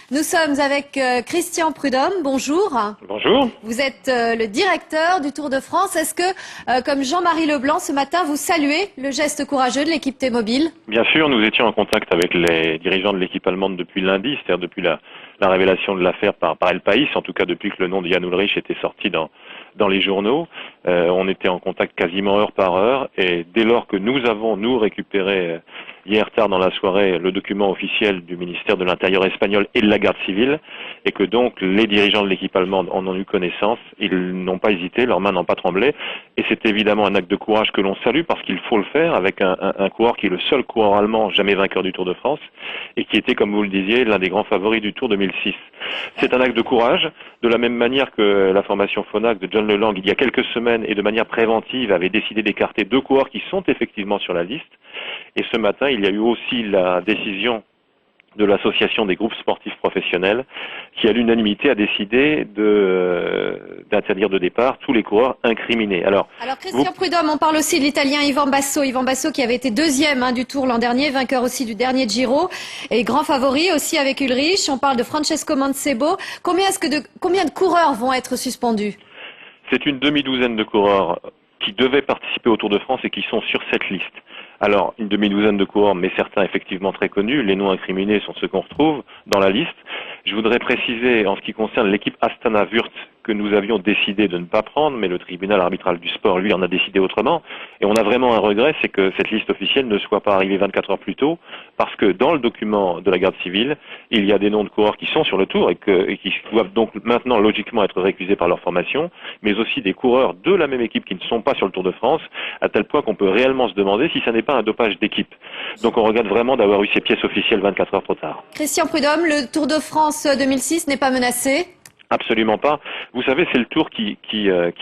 Nous sommes avec Christian Prudhomme. Bonjour. Bonjour. Vous êtes le directeur du Tour de France. Est-ce que, comme Jean-Marie Leblanc, ce matin, vous saluez le geste courageux de l'équipe T-Mobile? Bien sûr, nous étions en contact avec les dirigeants de l'équipe allemande depuis lundi, c'est-à-dire depuis la révélation de l'affaire par El País, en tout cas depuis que le nom de Jan Ullrich était sorti dans les journaux. On était en contact quasiment heure par heure, et dès lors que nous avons, récupéré hier tard dans la soirée le document officiel du ministère de l'Intérieur espagnol et de la garde civile, et que donc les dirigeants de l'équipe allemande en ont eu connaissance, ils n'ont pas hésité, leurs mains n'ont pas tremblé, et c'est évidemment un acte de courage que l'on salue, parce qu'il faut le faire avec un coureur qui est le seul coureur allemand jamais vainqueur du Tour de France, et qui était, comme vous le disiez, l'un des grands favoris du Tour 2006. C'est un acte de courage, de la même manière que la formation Phonak de John Lelang, il y a quelques semaines, et de manière préventive, avait décidé d'écarter 2 coureurs qui sont effectivement sur la liste. Et ce matin, il y a eu aussi la décision de l'association des groupes sportifs professionnels qui, à l'unanimité, a décidé d'interdire de départ tous les coureurs incriminés. Alors Christian Prudhomme, on parle aussi de l'Italien Ivan Basso qui avait été deuxième du Tour l'an dernier, vainqueur aussi du dernier Giro, et grand favori aussi avec Ullrich. On parle de Francesco Mancebo. Combien de coureurs vont être suspendus? C'est une demi-douzaine de coureurs qui devaient participer au Tour de France et qui sont sur cette liste. Alors, une demi-douzaine de coureurs, mais certains effectivement très connus. Les noms incriminés sont ceux qu'on retrouve dans la liste. Je voudrais préciser, en ce qui concerne l'équipe Astana Wurth, que nous avions décidé de ne pas prendre, mais le tribunal arbitral du sport, lui, en a décidé autrement. Et on a vraiment un regret, c'est que cette liste officielle ne soit pas arrivée 24 heures plus tôt, parce que dans le document de la garde civile, il y a des noms de coureurs qui sont sur le Tour et qui doivent donc maintenant logiquement être récusés par leur formation, mais aussi des coureurs de la même équipe qui ne sont pas sur le Tour de France, à tel point qu'on peut réellement se demander si ça n'est pas un dopage d'équipe. Donc on regrette vraiment d'avoir eu ces pièces officielles 24 heures trop tard. Christian Prudhomme, le Tour de France 2006 n'est pas menacé? Absolument pas. Vous savez, c'est le Tour qui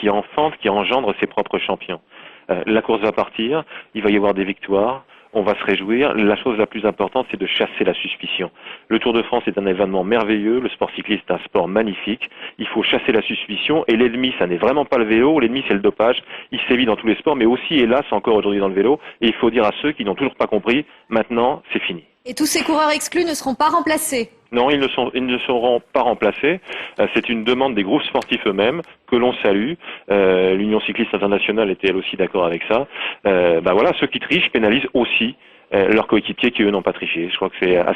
enfante, qui engendre ses propres champions. La course va partir, il va y avoir des victoires, on va se réjouir. La chose la plus importante, c'est de chasser la suspicion. Le Tour de France est un événement merveilleux, le sport cycliste est un sport magnifique. Il faut chasser la suspicion, et l'ennemi, ça n'est vraiment pas le vélo, l'ennemi c'est le dopage. Il sévit dans tous les sports, mais aussi, hélas, encore aujourd'hui dans le vélo. Et il faut dire à ceux qui n'ont toujours pas compris, maintenant, c'est fini. Et tous ces coureurs exclus ne seront pas remplacés? Non, ils ne seront pas remplacés. C'est une demande des groupes sportifs eux-mêmes que l'on salue. L'Union cycliste internationale était elle aussi d'accord avec ça. Voilà, ceux qui trichent pénalisent aussi leurs coéquipiers qui eux n'ont pas triché. Je crois que c'est assez